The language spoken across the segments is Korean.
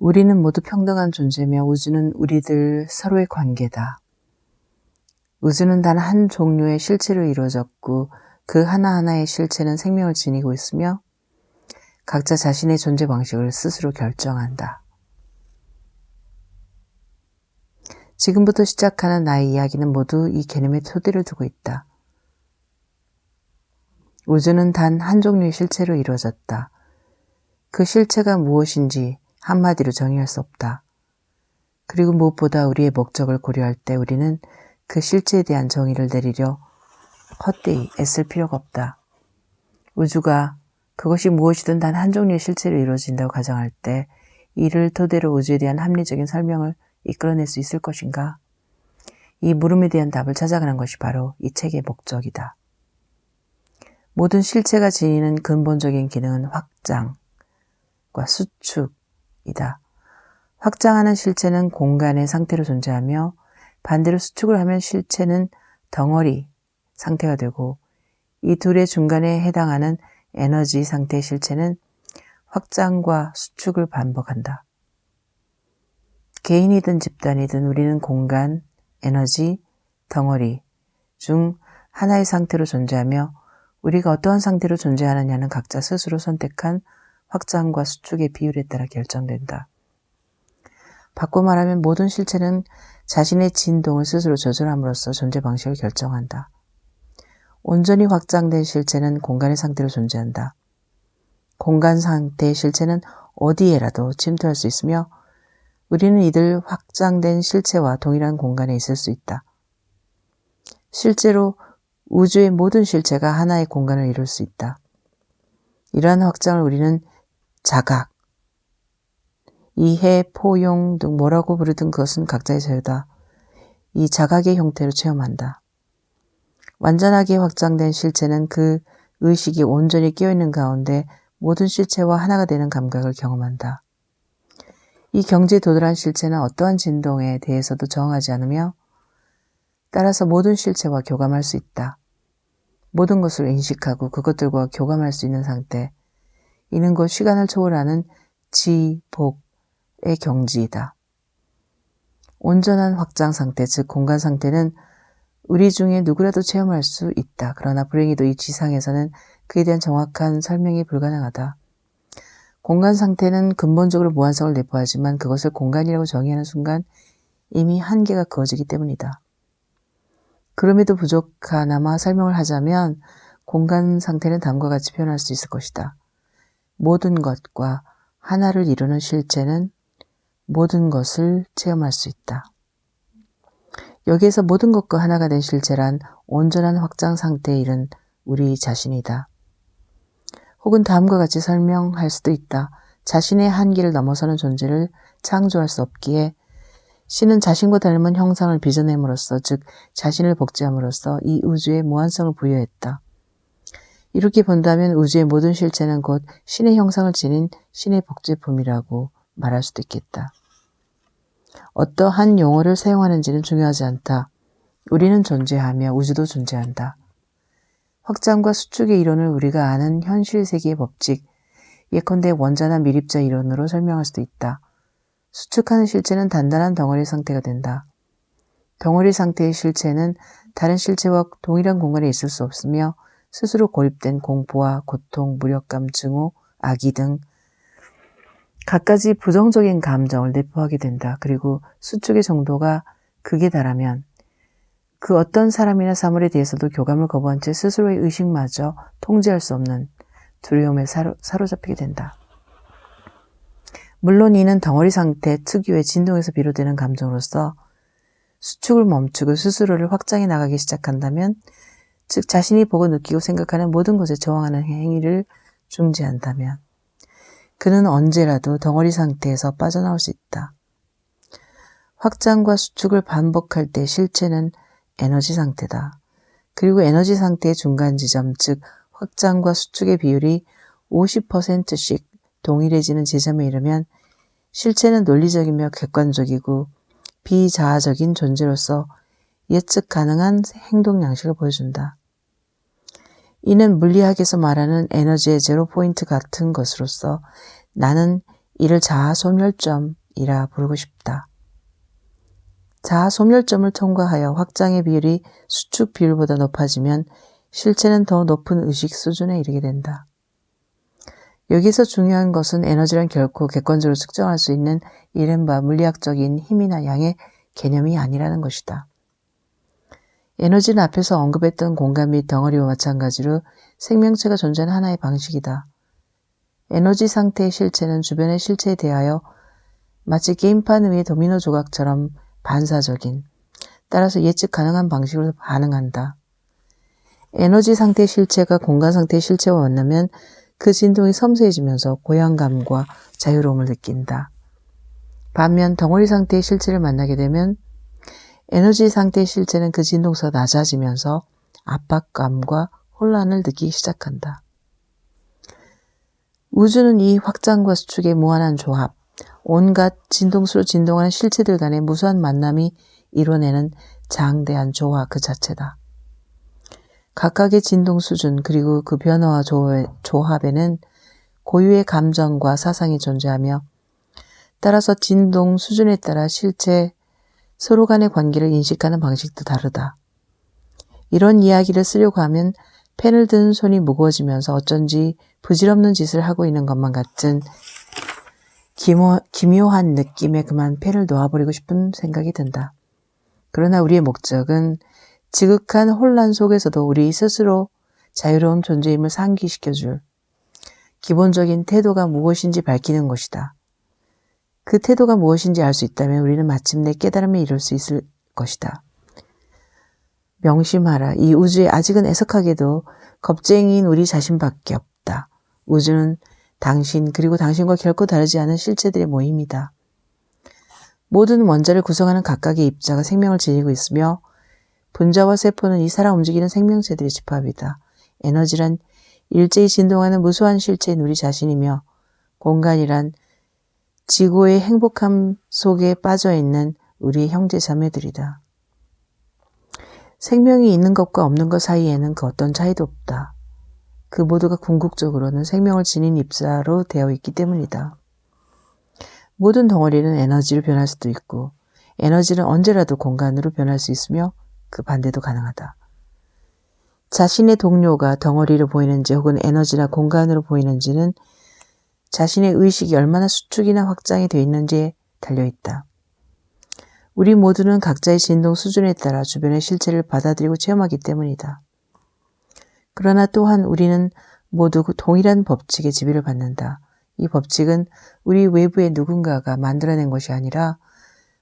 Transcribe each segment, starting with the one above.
우리는 모두 평등한 존재며 우주는 우리들 서로의 관계다. 우주는 단 한 종류의 실체로 이루어졌고 그 하나하나의 실체는 생명을 지니고 있으며 각자 자신의 존재 방식을 스스로 결정한다. 지금부터 시작하는 나의 이야기는 모두 이 개념의 토대를 두고 있다. 우주는 단 한 종류의 실체로 이루어졌다. 그 실체가 무엇인지 한마디로 정의할 수 없다. 그리고 무엇보다 우리의 목적을 고려할 때 우리는 그 실체에 대한 정의를 내리려 헛되이 애쓸 필요가 없다. 우주가 그것이 무엇이든 단 한 종류의 실체로 이루어진다고 가정할 때 이를 토대로 우주에 대한 합리적인 설명을 이끌어낼 수 있을 것인가? 이 물음에 대한 답을 찾아가는 것이 바로 이 책의 목적이다. 모든 실체가 지니는 근본적인 기능은 확장과 수축이다. 확장하는 실체는 공간의 상태로 존재하며 반대로 수축을 하면 실체는 덩어리 상태가 되고 이 둘의 중간에 해당하는 에너지 상태의 실체는 확장과 수축을 반복한다. 개인이든 집단이든 우리는 공간, 에너지, 덩어리 중 하나의 상태로 존재하며 우리가 어떠한 상태로 존재하느냐는 각자 스스로 선택한 확장과 수축의 비율에 따라 결정된다. 바꿔 말하면 모든 실체는 자신의 진동을 스스로 조절함으로써 존재 방식을 결정한다. 온전히 확장된 실체는 공간의 상태로 존재한다. 공간 상태의 실체는 어디에라도 침투할 수 있으며 우리는 이들 확장된 실체와 동일한 공간에 있을 수 있다. 실제로 우주의 모든 실체가 하나의 공간을 이룰 수 있다. 이러한 확장을 우리는 자각, 이해, 포용 등 뭐라고 부르든 그것은 각자의 자유다. 이 자각의 형태로 체험한다. 완전하게 확장된 실체는 그 의식이 온전히 깨어있는 가운데 모든 실체와 하나가 되는 감각을 경험한다. 이 경지에 도달한 실체는 어떠한 진동에 대해서도 저항하지 않으며 따라서 모든 실체와 교감할 수 있다. 모든 것을 인식하고 그것들과 교감할 수 있는 상태. 이는 곧 시간을 초월하는 지복의 경지이다. 온전한 확장 상태, 즉 공간 상태는 우리 중에 누구라도 체험할 수 있다. 그러나 불행히도 이 지상에서는 그에 대한 정확한 설명이 불가능하다. 공간 상태는 근본적으로 무한성을 내포하지만 그것을 공간이라고 정의하는 순간 이미 한계가 그어지기 때문이다. 그럼에도 부족하나마 설명을 하자면 공간 상태는 다음과 같이 표현할 수 있을 것이다. 모든 것과 하나를 이루는 실체는 모든 것을 체험할 수 있다. 여기에서 모든 것과 하나가 된 실체란 온전한 확장 상태에 이른 우리 자신이다. 혹은 다음과 같이 설명할 수도 있다. 자신의 한계를 넘어서는 존재를 창조할 수 없기에 신은 자신과 닮은 형상을 빚어냄으로써 즉 자신을 복제함으로써 이 우주에 무한성을 부여했다. 이렇게 본다면 우주의 모든 실체는 곧 신의 형상을 지닌 신의 복제품이라고 말할 수도 있겠다. 어떠한 용어를 사용하는지는 중요하지 않다. 우리는 존재하며 우주도 존재한다. 확장과 수축의 이론을 우리가 아는 현실 세계의 법칙, 예컨대 원자나 미립자 이론으로 설명할 수도 있다. 수축하는 실체는 단단한 덩어리 상태가 된다. 덩어리 상태의 실체는 다른 실체와 동일한 공간에 있을 수 없으며 스스로 고립된 공포와 고통, 무력감, 증오, 악의 등 갖가지 부정적인 감정을 내포하게 된다. 그리고 수축의 정도가 극에 달하면 그 어떤 사람이나 사물에 대해서도 교감을 거부한 채 스스로의 의식마저 통제할 수 없는 두려움에 사로잡히게 된다. 물론 이는 덩어리 상태 특유의 진동에서 비롯되는 감정으로서 수축을 멈추고 스스로를 확장해 나가기 시작한다면 즉 자신이 보고 느끼고 생각하는 모든 것에 저항하는 행위를 중지한다면 그는 언제라도 덩어리 상태에서 빠져나올 수 있다. 확장과 수축을 반복할 때 실체는 에너지 상태다. 그리고 에너지 상태의 중간 지점, 즉 확장과 수축의 비율이 50%씩 동일해지는 지점에 이르면 실체는 논리적이며 객관적이고 비자아적인 존재로서 예측 가능한 행동 양식을 보여준다. 이는 물리학에서 말하는 에너지의 제로 포인트 같은 것으로서 나는 이를 자아소멸점이라 부르고 싶다. 자아소멸점을 통과하여 확장의 비율이 수축 비율보다 높아지면 실체는 더 높은 의식 수준에 이르게 된다. 여기서 중요한 것은 에너지란 결코 객관적으로 측정할 수 있는 이른바 물리학적인 힘이나 양의 개념이 아니라는 것이다. 에너지는 앞에서 언급했던 공간 및 덩어리와 마찬가지로 생명체가 존재하는 하나의 방식이다. 에너지 상태의 실체는 주변의 실체에 대하여 마치 게임판 위의 도미노 조각처럼 반사적인, 따라서 예측 가능한 방식으로 반응한다. 에너지 상태의 실체가 공간 상태의 실체와 만나면 그 진동이 섬세해지면서 고향감과 자유로움을 느낀다. 반면 덩어리 상태의 실체를 만나게 되면 에너지 상태의 실체는 그 진동수가 낮아지면서 압박감과 혼란을 느끼기 시작한다. 우주는 이 확장과 수축의 무한한 조합, 온갖 진동수로 진동하는 실체들 간의 무수한 만남이 이뤄내는 장대한 조화 그 자체다. 각각의 진동 수준 그리고 그 변화와 조합에는 고유의 감정과 사상이 존재하며 따라서 진동 수준에 따라 실체 서로 간의 관계를 인식하는 방식도 다르다. 이런 이야기를 쓰려고 하면 펜을 든 손이 무거워지면서 어쩐지 부질없는 짓을 하고 있는 것만 같은 기묘한 느낌에 그만 펜을 놓아버리고 싶은 생각이 든다. 그러나 우리의 목적은 지극한 혼란 속에서도 우리 스스로 자유로운 존재임을 상기시켜줄 기본적인 태도가 무엇인지 밝히는 것이다. 그 태도가 무엇인지 알 수 있다면 우리는 마침내 깨달음에 이룰 수 있을 것이다. 명심하라. 이 우주에 아직은 애석하게도 겁쟁이인 우리 자신밖에 없다. 우주는 당신 그리고 당신과 결코 다르지 않은 실체들의 모임이다. 모든 원자를 구성하는 각각의 입자가 생명을 지니고 있으며 분자와 세포는 이 살아 움직이는 생명체들의 집합이다. 에너지란 일제히 진동하는 무수한 실체인 우리 자신이며 공간이란 지구의 행복함 속에 빠져있는 우리의 형제 자매들이다. 생명이 있는 것과 없는 것 사이에는 그 어떤 차이도 없다. 그 모두가 궁극적으로는 생명을 지닌 입자로 되어 있기 때문이다. 모든 덩어리는 에너지로 변할 수도 있고 에너지는 언제라도 공간으로 변할 수 있으며 그 반대도 가능하다. 자신의 동료가 덩어리로 보이는지 혹은 에너지나 공간으로 보이는지는 자신의 의식이 얼마나 수축이나 확장이 되어 있는지에 달려있다. 우리 모두는 각자의 진동 수준에 따라 주변의 실체를 받아들이고 체험하기 때문이다. 그러나 또한 우리는 모두 동일한 법칙의 지배를 받는다. 이 법칙은 우리 외부의 누군가가 만들어낸 것이 아니라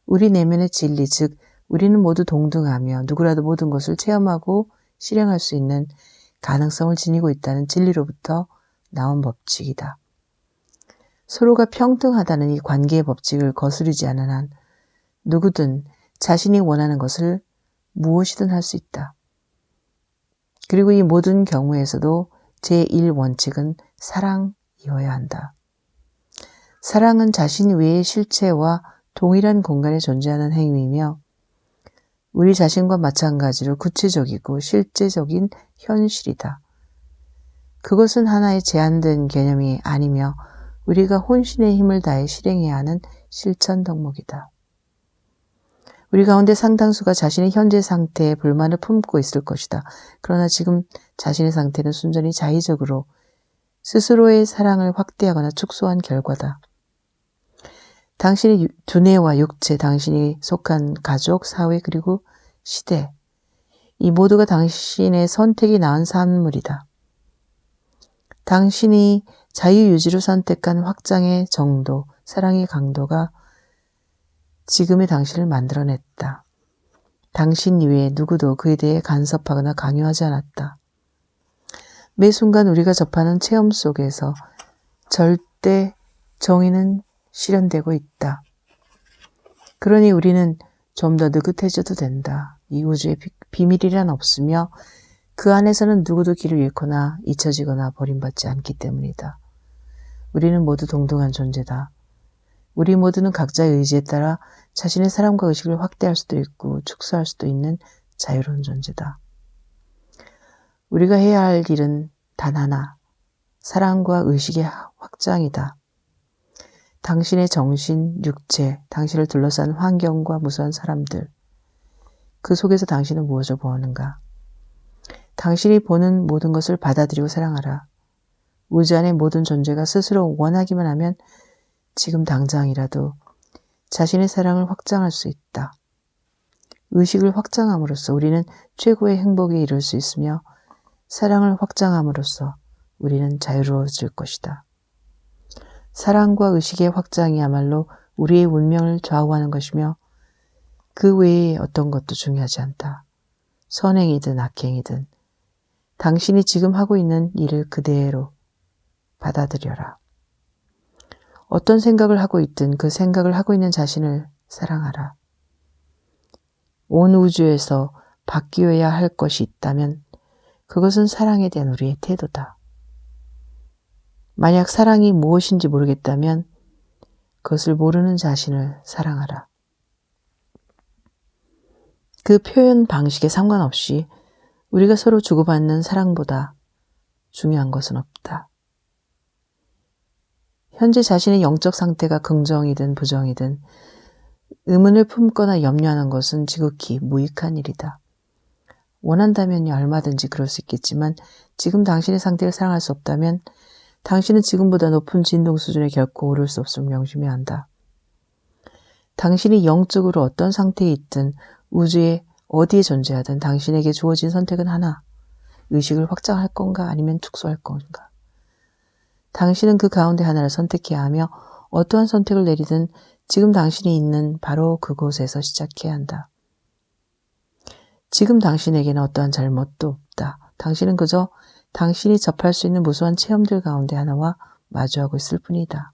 우리 내면의 진리, 즉 우리는 모두 동등하며 누구라도 모든 것을 체험하고 실행할 수 있는 가능성을 지니고 있다는 진리로부터 나온 법칙이다. 서로가 평등하다는 이 관계의 법칙을 거스르지 않은 한 누구든 자신이 원하는 것을 무엇이든 할 수 있다. 그리고 이 모든 경우에서도 제1원칙은 사랑이어야 한다. 사랑은 자신 외의 실체와 동일한 공간에 존재하는 행위이며 우리 자신과 마찬가지로 구체적이고 실제적인 현실이다. 그것은 하나의 제한된 개념이 아니며 우리가 혼신의 힘을 다해 실행해야 하는 실천 덕목이다. 우리 가운데 상당수가 자신의 현재 상태에 불만을 품고 있을 것이다. 그러나 지금 자신의 상태는 순전히 자의적으로 스스로의 사랑을 확대하거나 축소한 결과다. 당신의 두뇌와 육체, 당신이 속한 가족, 사회, 그리고 시대, 이 모두가 당신의 선택이 낳은 산물이다. 당신이 자유유지로 선택한 확장의 정도, 사랑의 강도가 지금의 당신을 만들어냈다. 당신 이외에 누구도 그에 대해 간섭하거나 강요하지 않았다. 매 순간 우리가 접하는 체험 속에서 절대 정의는 실현되고 있다. 그러니 우리는 좀 더 느긋해져도 된다. 이 우주에 비밀이란 없으며 그 안에서는 누구도 길을 잃거나 잊혀지거나 버림받지 않기 때문이다. 우리는 모두 동등한 존재다. 우리 모두는 각자의 의지에 따라 자신의 사랑과 의식을 확대할 수도 있고 축소할 수도 있는 자유로운 존재다. 우리가 해야 할 일은 단 하나, 사랑과 의식의 확장이다. 당신의 정신, 육체, 당신을 둘러싼 환경과 무수한 사람들, 그 속에서 당신은 무엇을 보았는가? 당신이 보는 모든 것을 받아들이고 사랑하라. 우주 안의 모든 존재가 스스로 원하기만 하면 지금 당장이라도 자신의 사랑을 확장할 수 있다. 의식을 확장함으로써 우리는 최고의 행복에 이를 수 있으며 사랑을 확장함으로써 우리는 자유로워질 것이다. 사랑과 의식의 확장이야말로 우리의 운명을 좌우하는 것이며 그 외에 어떤 것도 중요하지 않다. 선행이든 악행이든 당신이 지금 하고 있는 일을 그대로 받아들여라. 어떤 생각을 하고 있든 그 생각을 하고 있는 자신을 사랑하라. 온 우주에서 바뀌어야 할 것이 있다면 그것은 사랑에 대한 우리의 태도다. 만약 사랑이 무엇인지 모르겠다면 그것을 모르는 자신을 사랑하라. 그 표현 방식에 상관없이 우리가 서로 주고받는 사랑보다 중요한 것은 없다. 현재 자신의 영적 상태가 긍정이든 부정이든 의문을 품거나 염려하는 것은 지극히 무익한 일이다. 원한다면 얼마든지 그럴 수 있겠지만 지금 당신의 상태를 사랑할 수 없다면 당신은 지금보다 높은 진동 수준에 결코 오를 수 없음을 명심해야 한다. 당신이 영적으로 어떤 상태에 있든 우주에 어디에 존재하든 당신에게 주어진 선택은 하나. 의식을 확장할 건가 아니면 축소할 건가. 당신은 그 가운데 하나를 선택해야 하며 어떠한 선택을 내리든 지금 당신이 있는 바로 그곳에서 시작해야 한다. 지금 당신에게는 어떠한 잘못도 없다. 당신은 그저 당신이 접할 수 있는 무수한 체험들 가운데 하나와 마주하고 있을 뿐이다.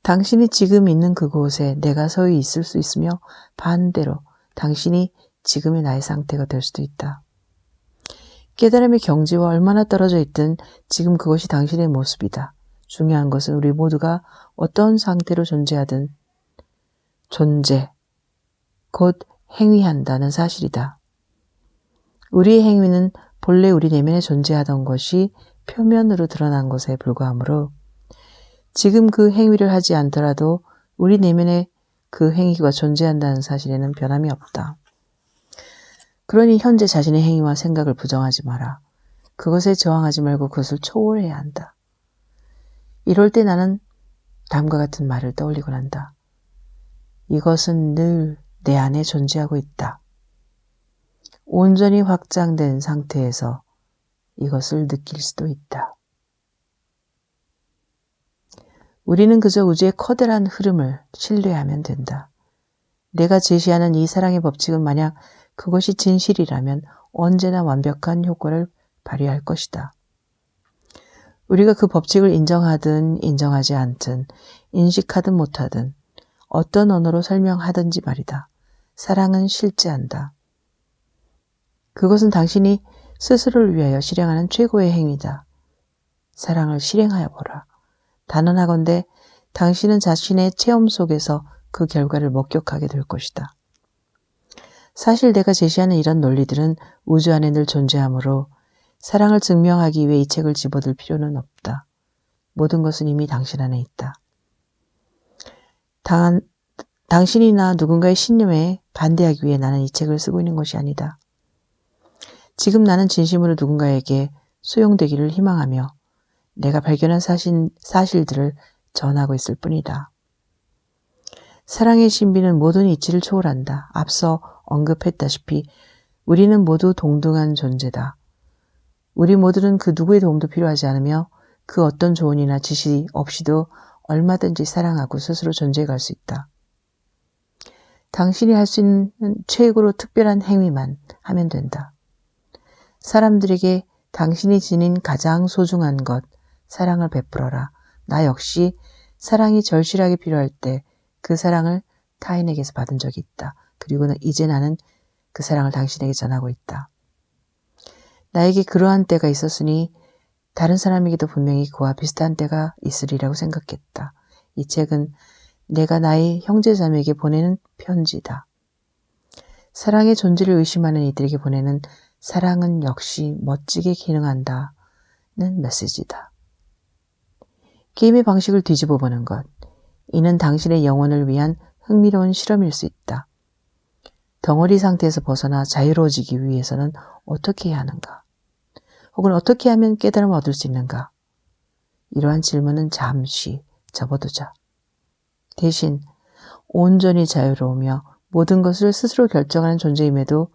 당신이 지금 있는 그곳에 내가 서히 있을 수 있으며 반대로 당신이 지금의 나의 상태가 될 수도 있다. 깨달음의 경지와 얼마나 떨어져 있든 지금 그것이 당신의 모습이다. 중요한 것은 우리 모두가 어떤 상태로 존재하든 존재, 곧 행위한다는 사실이다. 우리의 행위는 본래 우리 내면에 존재하던 것이 표면으로 드러난 것에 불과하므로 지금 그 행위를 하지 않더라도 우리 내면에 그 행위가 존재한다는 사실에는 변함이 없다. 그러니 현재 자신의 행위와 생각을 부정하지 마라. 그것에 저항하지 말고 그것을 초월해야 한다. 이럴 때 나는 다음과 같은 말을 떠올리곤 한다. 이것은 늘 내 안에 존재하고 있다. 온전히 확장된 상태에서 이것을 느낄 수도 있다. 우리는 그저 우주의 커다란 흐름을 신뢰하면 된다. 내가 제시하는 이 사랑의 법칙은 만약 그것이 진실이라면 언제나 완벽한 효과를 발휘할 것이다. 우리가 그 법칙을 인정하든 인정하지 않든 인식하든 못하든 어떤 언어로 설명하든지 말이다. 사랑은 실제한다. 그것은 당신이 스스로를 위하여 실행하는 최고의 행위다. 사랑을 실행하여 보라. 단언하건대 당신은 자신의 체험 속에서 그 결과를 목격하게 될 것이다. 사실 내가 제시하는 이런 논리들은 우주 안에 늘 존재하므로 사랑을 증명하기 위해 이 책을 집어들 필요는 없다. 모든 것은 이미 당신 안에 있다. 당신이나 누군가의 신념에 반대하기 위해 나는 이 책을 쓰고 있는 것이 아니다. 지금 나는 진심으로 누군가에게 수용되기를 희망하며 내가 발견한 사실들을 전하고 있을 뿐이다. 사랑의 신비는 모든 이치를 초월한다. 앞서 언급했다시피 우리는 모두 동등한 존재다. 우리 모두는 그 누구의 도움도 필요하지 않으며 그 어떤 조언이나 지시 없이도 얼마든지 사랑하고 스스로 존재해갈 수 있다. 당신이 할 수 있는 최고로 특별한 행위만 하면 된다. 사람들에게 당신이 지닌 가장 소중한 것, 사랑을 베풀어라. 나 역시 사랑이 절실하게 필요할 때 그 사랑을 타인에게서 받은 적이 있다. 그리고 이제 나는 그 사랑을 당신에게 전하고 있다. 나에게 그러한 때가 있었으니 다른 사람에게도 분명히 그와 비슷한 때가 있으리라고 생각했다. 이 책은 내가 나의 형제자매에게 보내는 편지다. 사랑의 존재를 의심하는 이들에게 보내는 사랑은 역시 멋지게 기능한다는 메시지다. 게임의 방식을 뒤집어 보는 것. 이는 당신의 영혼을 위한 흥미로운 실험일 수 있다. 덩어리 상태에서 벗어나 자유로워지기 위해서는 어떻게 해야 하는가? 혹은 어떻게 하면 깨달음을 얻을 수 있는가? 이러한 질문은 잠시 접어두자. 대신 온전히 자유로우며 모든 것을 스스로 결정하는 존재임에도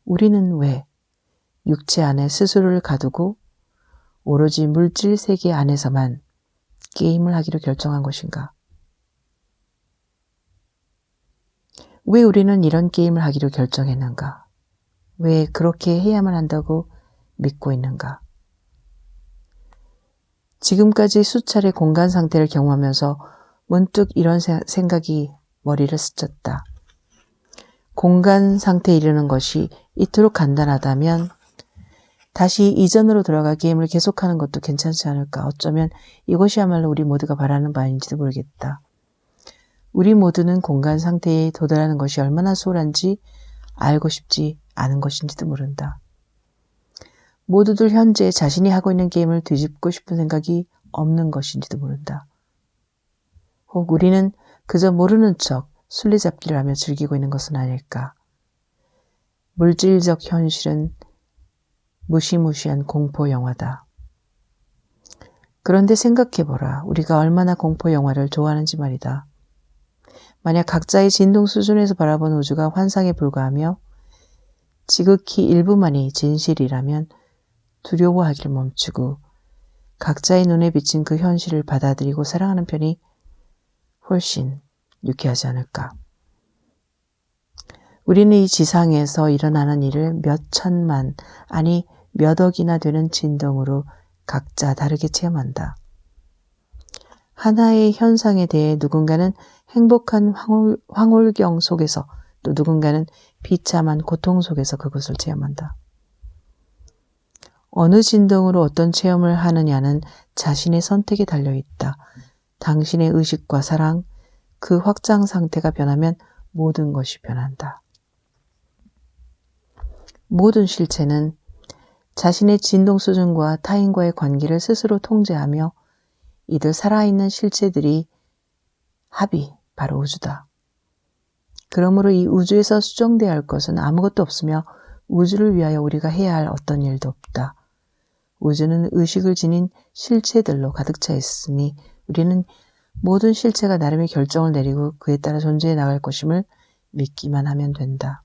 우리는 왜 육체 안에 스스로를 가두고 오로지 물질 세계 안에서만 게임을 하기로 결정한 것인가? 왜 우리는 이런 게임을 하기로 결정했는가? 왜 그렇게 해야만 한다고 믿고 있는가? 지금까지 수차례 공간 상태를 경험하면서 문득 이런 생각이 머리를 스쳤다. 공간 상태에 이르는 것이 이토록 간단하다면 다시 이전으로 돌아가 게임을 계속하는 것도 괜찮지 않을까? 어쩌면 이것이야말로 우리 모두가 바라는 바인지도 모르겠다. 우리 모두는 공간 상태에 도달하는 것이 얼마나 소홀한지 알고 싶지 않은 것인지도 모른다. 모두들 현재 자신이 하고 있는 게임을 뒤집고 싶은 생각이 없는 것인지도 모른다. 혹 우리는 그저 모르는 척 술래잡기를 하며 즐기고 있는 것은 아닐까. 물질적 현실은 무시무시한 공포 영화다. 그런데 생각해보라. 우리가 얼마나 공포 영화를 좋아하는지 말이다. 만약 각자의 진동 수준에서 바라본 우주가 환상에 불과하며 지극히 일부만이 진실이라면 두려워하기를 멈추고 각자의 눈에 비친 그 현실을 받아들이고 사랑하는 편이 훨씬 유쾌하지 않을까. 우리는 이 지상에서 일어나는 일을 몇 천만, 아니 몇 억이나 되는 진동으로 각자 다르게 체험한다. 하나의 현상에 대해 누군가는 행복한 황홀경 속에서 또 누군가는 비참한 고통 속에서 그것을 체험한다. 어느 진동으로 어떤 체험을 하느냐는 자신의 선택에 달려있다. 당신의 의식과 사랑, 그 확장 상태가 변하면 모든 것이 변한다. 모든 실체는 자신의 진동 수준과 타인과의 관계를 스스로 통제하며 이들 살아있는 실체들이 합이 바로 우주다. 그러므로 이 우주에서 수정되어야 할 것은 아무것도 없으며 우주를 위하여 우리가 해야 할 어떤 일도 없다. 우주는 의식을 지닌 실체들로 가득 차 있으니 우리는 모든 실체가 나름의 결정을 내리고 그에 따라 존재해 나갈 것임을 믿기만 하면 된다.